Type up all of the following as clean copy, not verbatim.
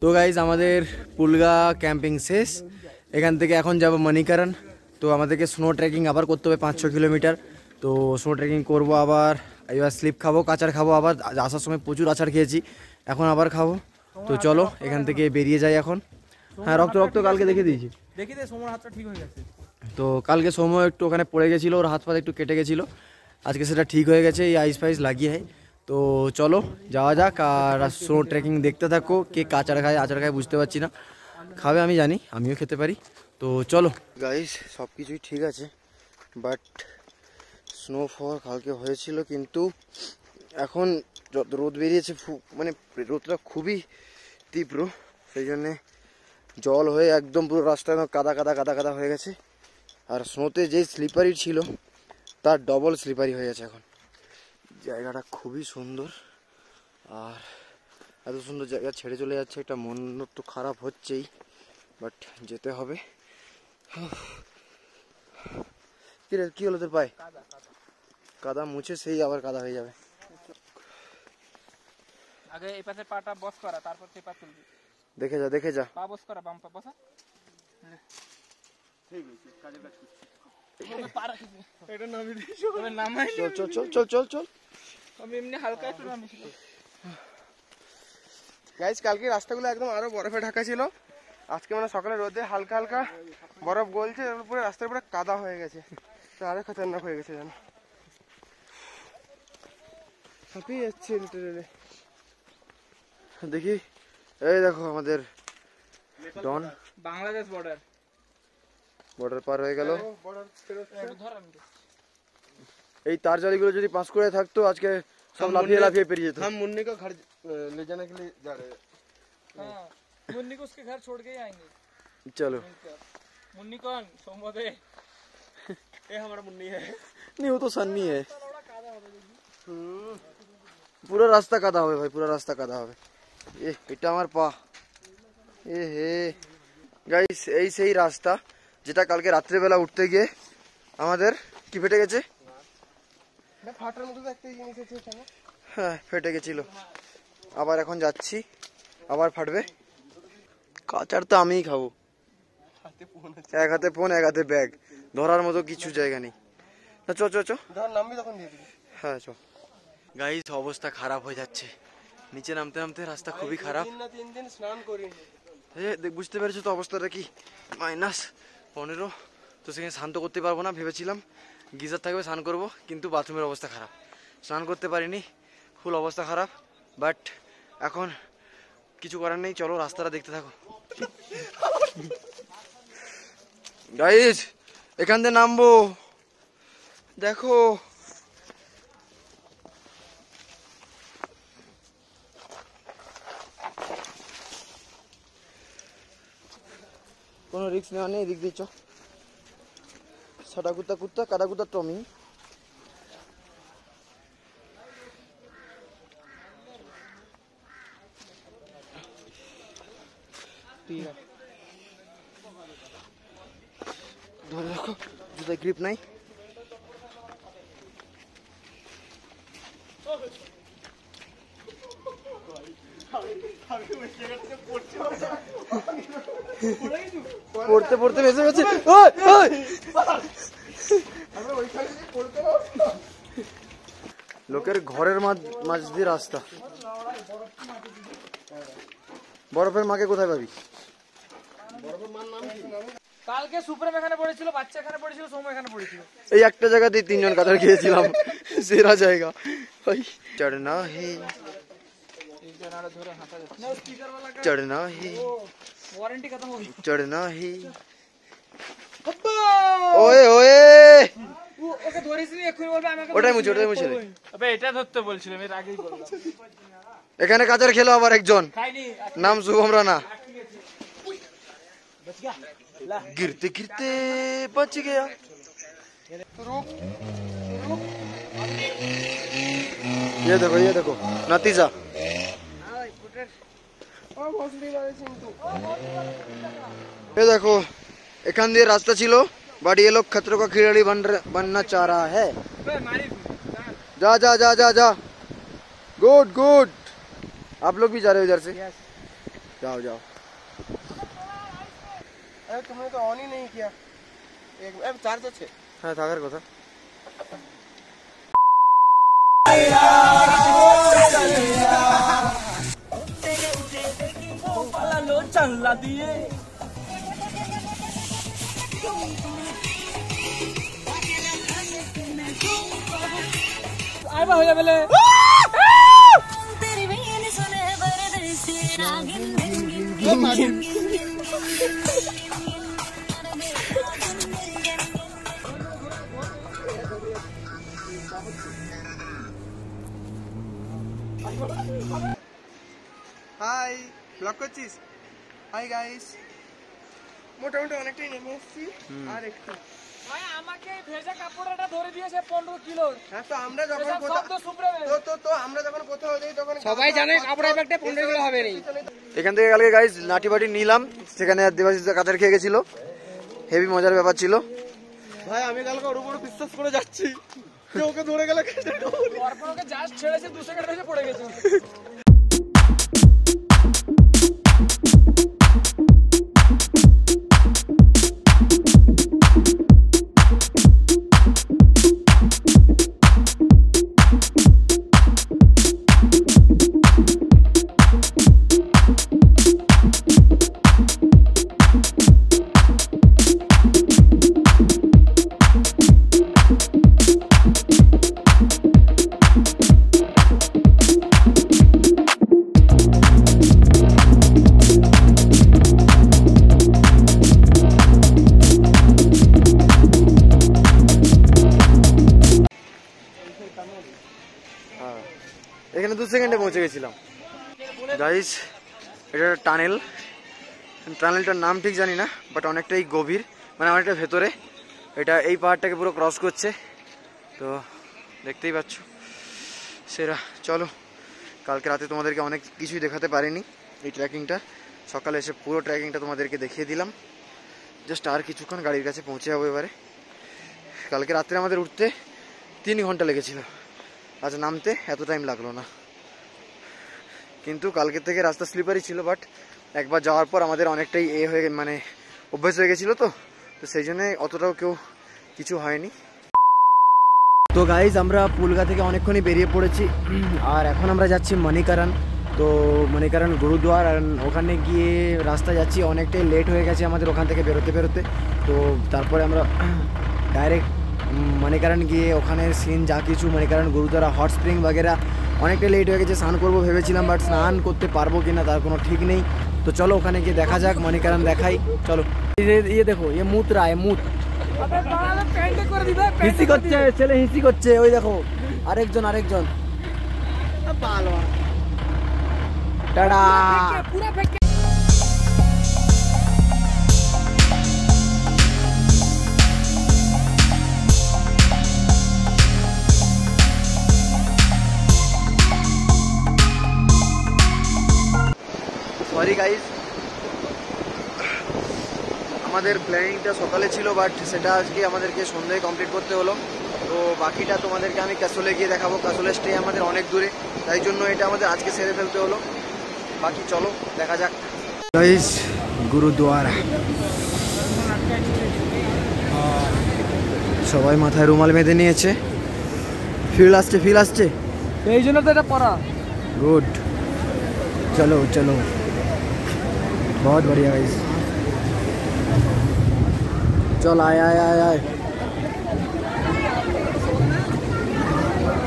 তো গাইজ আমাদের পুলগা ক্যাম্পিং শেষ। এখান থেকে এখন যাব মণিকরণ। তো আমাদেরকে স্নো ট্রেকিং আবার করতে হবে 5-6 কিলোমিটার। তো স্নো ট্রেকিং করবো, আবার এবার স্লিপ খাবো, আচার খাবো, আবার আসার সময় প্রচুর আচার খেয়েছি, এখন আবার খাবো। তো চলো এখান থেকে বেরিয়ে যাই এখন। হ্যাঁ, রক্ত রক্ত কালকে দেখে দিয়েছি, দেখি দে সোমর হাতটা ঠিক হয়ে গেছে। তো কালকে সময় একটু ওখানে পড়ে গেছিলো, ওর হাত পা একটু কেটে গেছিলো, আজকে সেটা ঠিক হয়ে গেছে এই আইস ফাইস লাগিয়ে। তো চলো যাওয়া যাক আর স্নো ট্রেকিং দেখতে থাকো। কে আচার খায় বুঝতে পারছি না, খাবে আমি জানি, আমিও খেতে পারি। তো চলো গাইস, সব কিছুই ঠিক আছে, বাট স্নোফল কালকে হয়েছিল, কিন্তু এখন রোদ বেরিয়েছে, মানে রোদটা খুবই তীব্র, সেই জন্যে জল হয়ে একদম পুরো রাস্তা কাদা কাদা কাদা কাদা হয়ে গেছে। আর স্নোতে যে স্লিপারি ছিল তার ডবল স্লিপারি হয়ে গেছে এখন। জায়গাটা খুবই সুন্দর, আর এত সুন্দর জায়গা ছেড়ে চলে যাচ্ছে, একটা মন একটু খারাপ হচ্ছেই, বাট যেতে হবে। কি হলো তোর পায়ে? কাদা মুছে সেই আবার কাদা হয়ে যাবে। আগে এই পাশে পাটা বস করা, তারপর সেই পা তুলবি। দেখে যা পা বস করা, বাম পা বসা। ঠিক আছে, কাজে কাজ করছি। পারা কিছু এটা নামি দিছো, তবে নামাই চল। আমি এমনি হালকা একটু নামিছিল। গাইস, কালকে রাস্তাগুলো একদম আরো বরফে ঢাকা ছিল, আজকে মানে সকালে রোদে হালকা হালকা বরফ গলছে, পুরো রাস্তার পুরো কাদা হয়ে গেছে, আরো খতরনাক হয়ে গেছে জানো, হাঁপিয়ে যাচ্ছে লিটারেলি। দেখি, এই দেখো আমাদের ডন বাংলাদেশ বর্ডার পার হয়ে গেল। ধর আমি এই তার জালিগুলো যদি পাস করে থাকতো আজকে সব লাফিয়ে পেরিয়ে যেত। हम मुन्नी को घर ले जाने के लिए जा रहे हैं। हां, मुन्नी को उसके घर छोड़ के ही आएंगे। चलो। मुन्नी कौन? सोमोदे। ये हमारा मुन्नी है। नहीं, वो तो सन्नी है। पूरा रास्ता कादा হবে ভাই, পুরো রাস্তা কাদা হবে। এটা আমার পা। হে গাইস, এই সেই রাস্তা যেটা কালকে রাত্রিবেলা উঠতে গিয়ে আমাদের কি ফেটে গেছে। ফাটার মতো একটা জিনিস আছে এখানে, হ্যাঁ ফেটে গেছিল, আবার এখন যাচ্ছি, আবার ফাটবে। কাচার তো আমিই খাবো, এক হাতে ফোন এক হাতে ব্যাগ, ধরার মতো কিছু জায়গা নেই। চ নামবি তখন দিয়ে দিবি। হ্যাঁ চ। গাইস, অবস্থা খারাপ হয়ে যাচ্ছে, নিচে নামতে নামতে রাস্তা খুবই খারাপ। 3 দিন স্নান করিনি। বুঝতে পেরেছো তো অবস্থাটা কি, -15। তো সেখানে স্নান তো করতে পারবো না, ভেবেছিলাম গিজার থাকবে স্নান করবো, কিন্তু বাথরুমের অবস্থা খারাপ, স্নান করতে পারিনি, ফুল অবস্থা খারাপ। বাট এখন কিছু করার নেই, চলো রাস্তাটা দেখতে থাকো। গাইস, এখান থেকে নামবো, দেখো কোনো রিস্ক নেওয়া নেই, এদিক দিয়ে চ। সাদা কুত্তা কাদা কুত্তা টমি। ধরে রাখো, জুতায় গ্রিপ নাই। পড়তে ভেসে গেছে। লোকের ঘরের মাঝ দিয়ে রাস্তা, বরফের মাকে কোথায় পাবি? কালকে সুপ্রেম এখানে পড়েছিল, বাচ্চা এখানে পড়েছিল, সোম এখানে পড়েছিল। এই একটা জায়গাতেই 3 জন কাতার খেয়েছিলাম, সেরা জায়গা ভাই। চড়না হে चढ़ना ही, वारंटी खत्म हो गई। चढ़ना ही। ওয়ে ওকে ধরিসনি, এক্ষুনি বলবে আমাকে। ওটাই মুছে আবে এটা ধরতে বলছিলাম, এর আগেই বললাম। এখানে কাচার খেলো আবার একজন, খাইনি, নাম শুভম রানা। गिरते गिरते बच गया। ये देखो नतीजा। ये देखो, এখান দিয়ে রাস্তা ছিল, बट ये लोग खतरों का खिलाड़ी बनना चाह रहा है। जा गुड। आप लोग भी जा रहे हो इधर से? जाओ जाओ। अरे तुमने तो ऑन ही नहीं किया। एक चार्ज अच्छे हाँ थाकर को था। चला दिए आए हो जा पहले হাই ব্লগ করছিস? হাই গাইস, মোটামুটি অনেকটাই নেমে এসেছি আর একটু। ভাই আমাকে ভেজা কাপড়টা ধরে দিয়েছে 15 কিলো। হ্যাঁ তো আমরা যখন আমরা যখন কোথাও যাই তখন সবাই জানে কাপড়ের ব্যাগটা 15 কিলো হবে না। এখান থেকে কালকে গাইস নাটি বাটি নিলাম, সেখানে আর দেবাশিস কাতার খেয়ে গেছিল, হেভি মজার ব্যাপার ছিল ভাই। আমি কালকে ওর উপর বিশ্বাস করে যাচ্ছি, ওকে ধরে গেলে ওকে জাস্ট ছেড়েছে 2 সেকেন্ড হয়েছে পড়ে গেছে। এখানে 2 সেকেন্ডে পৌঁছে গেছিলাম গাইস। এটা টানেল, টানেলটার নাম ঠিক জানি না, বাট অনেকটাই গভীর, মানে অনেকটা ভেতরে। এটা এই পাহাড়টাকে পুরো ক্রস করছে, তো দেখতেই পাচ্ছ। সেরা, চলো কালকে রাতে তোমাদেরকে অনেক কিছুই দেখাতে পারিনি এই ট্রেকিংটা, সকালে এসে পুরো ট্রেকিংটা তোমাদেরকে দেখিয়ে দিলাম। জাস্ট আর কিছুক্ষণ গাড়ির কাছে পৌঁছে যাবো এবারে। কালকে রাত্রে আমাদের উঠতে 3 ঘন্টা লেগেছিল, আজ নামতে এত টাইম লাগলো না। কিন্তু কালকে থেকে রাস্তা স্লিপারি ছিল, বাট একবার যাওয়ার পর আমাদের অনেকটাই মানে অভ্যাস হয়ে গেছিলো, তো সেই জন্য অতটাও কেউ কিছু হয়নি। তো গাইজ আমরা পুলগা থেকে অনেকক্ষণই বেরিয়ে পড়েছি, আর এখন আমরা যাচ্ছি মণিকারণ। তো মণিকারণ গুরুদুয়ার, আর ওখানে গিয়ে রাস্তা যাচ্ছি, অনেকটাই লেট হয়ে গেছে আমাদের ওখান থেকে বেরোতে। তো তারপরে আমরা ডাইরেক্ট মণিকারণ গিয়ে ওখানে সিন যা কিছু, মণিকারণ গুরুদ্বারা, হট স্প্রিং বগেরা, অনেকটা লেট হয়ে গেছে। স্নান করবো ভেবেছিলাম, বাট স্নান করতে পারবো কিনা তার কোনো ঠিক নেই। তো চলো ওখানে গিয়ে দেখা যাক, মণিকারণ দেখাই চলো। ইয়ে দেখো, ইয়ে মুত রা মুত হিসি করছে, ছেলে হিসি করছে, ওই দেখো আরেকজন টাটা। সরি গাইজ, আমাদের প্ল্যানিংটা সকালে ছিল, বাট সেটা আজকে আমাদেরকে সন্ধ্যায় কমপ্লিট করতে হলো। তো বাকিটা তোমাদেরকে আমি কাসলে গিয়ে দেখাবো। কাসলে স্টে আমাদের অনেক দূরে, তাই জন্য এটা আমাদের আজকে সেরে ফেলতে হলো। বাকি চলো দেখা যাক। গাইজ গুরুদ্বারা, সবাই মাথায় রুমাল বেঁধে নিয়েছে, ফিল আসছে, এই জন্য তো এটা পড়া। गुड, चलो चलो, बहुत बढ़िया गाइस। चल आए आए आए आए,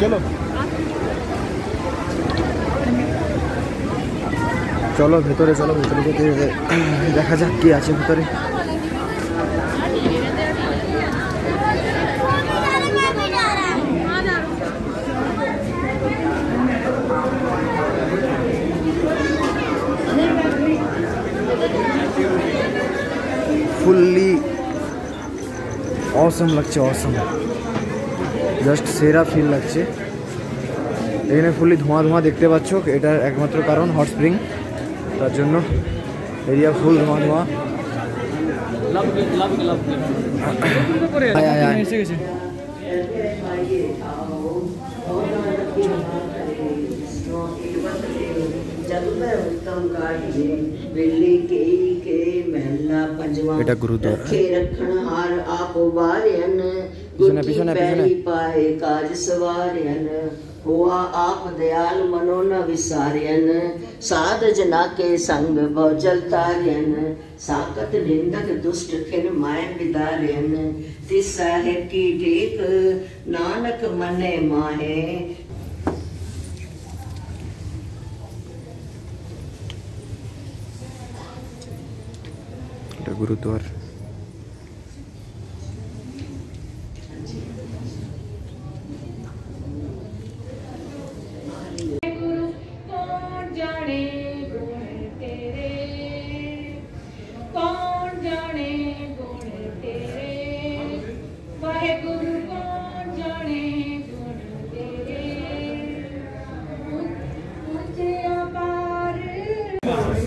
चलो चलो ভেতরে, চলো ভেতরে যেতে দেখা যাক কি আছে ভেতরে। ফুললি অসম লাগছে, অসম, জাস্ট সেরা ফিল লাগছে। এখানে ফুললি ধোঁয়া ধোঁয়া দেখতে পাচ্ছ, এটার একমাত্র কারণ হট স্প্রিং, তার জন্য এরিয়া ফুল ধোঁয়া ধোঁয়া। এটা গুরুদ্বার পিছনে পিছনে পিছনে हुआ आप दयाल मनो न विसारियन साध जना के संग बहुजल तारियन साकत निंदक दुष्ट खिन माय विदारियन तिस साहेब की टेक नानक मने माहे। गुरुद्वार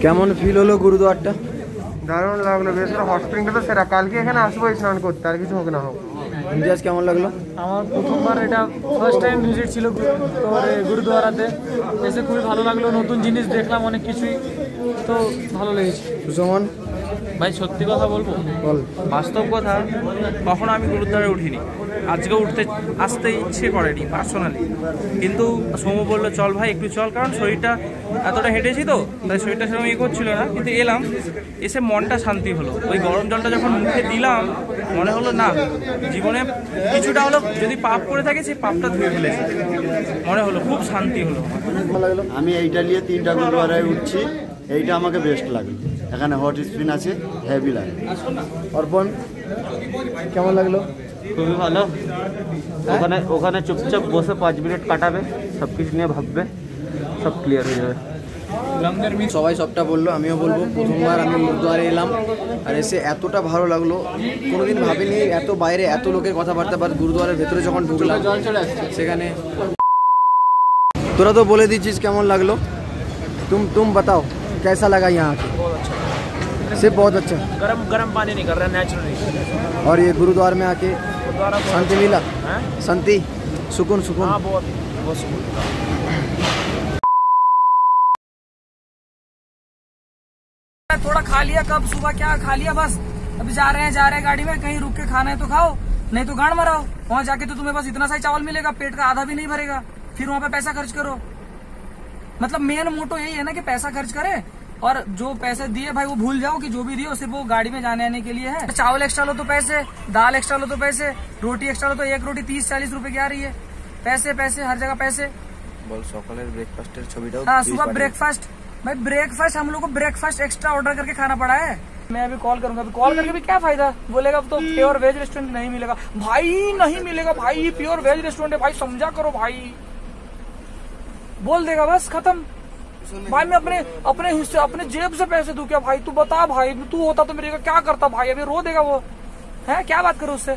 কেমন ফিল হলো গুরুদ্বারটা? দারুণ লাগলো, বেশ হট স্প্রিংটা তো সেরা। কালকে এখানে আসবো স্নান করতে, আর কিছু হোক না হোক। ইন্ডিয়াজ কেমন লাগলো? আমার প্রথমবার, এটা ফার্স্ট টাইম ভিজিট ছিল গুরুদুয়ারাতে, এসে খুবই ভালো লাগলো, নতুন জিনিস দেখলাম অনেক কিছুই, তো ভালো লেগেছে। সুসমন ভাই সত্যি কথা বলবো, বল। বাস্তব কথা, কখনো আমি গুরুদ্বারে উঠিনি, আজকে আসতে ইচ্ছে করেনি পার্সোনালি, কিন্তু সোমু বললো চল ভাই একটু চল, কারণ শরীরটা এতটা হেঁটেছি তো, তাই শরীরটা সেরকম ইয়ে করছিল না, কিন্তু এলাম, এসে মনটা শান্তি হলো। ওই গরম জলটা যখন মুখে দিলাম মনে হলো না, জীবনে কিছুটা হলো যদি পাপ করে থাকে সেই পাপটা ধুয়ে ফেলেছে, মনে হলো খুব শান্তি হলো। আমি এইটা নিয়ে 3টা গুরুদ্বারায় উঠছি, এইটা আমাকে বেস্ট লাগলো। এখানে হট স্পিন আছে, হেভি লাগে। অর্পণ কেমন লাগলো? খুবই ভালো। ওখানে ওখানে চুপচাপ বসে 5 মিনিট কাটাবে, সব কিছু নিয়ে ভাববে, সব ক্লিয়ার হয়ে যাবে। সবাই সবটা বললো, আমিও বলবো প্রথমবার আমি গুরুদ্বারে এলাম, আর এসে এতটা ভালো লাগলো, কোনোদিন ভাবিনি এত বাইরে এত লোকের কথাবার্তা, বা গুরুদ্বারের ভেতরে যখন ঢুকলাম সেখানে। তোরা তো বলে দিচ্ছিস কেমন লাগলো, तुम बताओ कैसा लगा यहाँ आके? सिर्फ बहुत अच्छा। गरम पानी नहीं कर रहा, नेचुरली। और ये गुरुद्वार में आके शांति मिला, शांति, सुकून सुकून। हाँ, बहुत सुकून। थोड़ा खा लिया, कब सुबह क्या खा लिया, बस अभी जा रहे हैं गाड़ी में, कहीं रुक के खाना है तो खाओ, नहीं तो गाड़ मराओ। वहाँ जाके तो तुम्हें बस इतना सा ही चावल मिलेगा, पेट का आधा भी नहीं भरेगा, फिर वहाँ पे पैसा खर्च करो। मतलब मेन मोटो यही है ना कि पैसा खर्च करे, और जो पैसे दिए भाई वो भूल जाओ कि जो भी दिए सिर्फ वो गाड़ी में जाने आने के लिए है। चावल एक्स्ट्रा लो तो पैसे, दाल एक्स्ट्रा लो तो पैसे, रोटी एक्स्ट्रा लो तो एक रोटी 30-40 रुपए की आ रही है। पैसे पैसे हर जगह पैसे। बोल सकालेर ब्रेकफास्टेर छबिटाও। हाँ, सुबह ब्रेकफास्ट, भाई ब्रेकफास्ट हम लोग को ब्रेकफास्ट एक्स्ट्रा ऑर्डर करके खाना पड़ा है। मैं अभी कॉल करूंगा, अभी कॉल करके भी क्या फायदा, बोलेगा अब तो प्योर वेज रेस्टोरेंट नहीं मिलेगा। भाई नहीं मिलेगा भाई, प्योर वेज रेस्टोरेंट है भाई, समझा करो भाई, बोल देगा बस खत्म। भाई मैं अपने हिस्से अपने जेब से पैसे दूं क्या भाई? तू बता भाई, तू होता तो मेरे को क्या करता भाई? अभी रो देगा वो, है क्या बात करो उससे।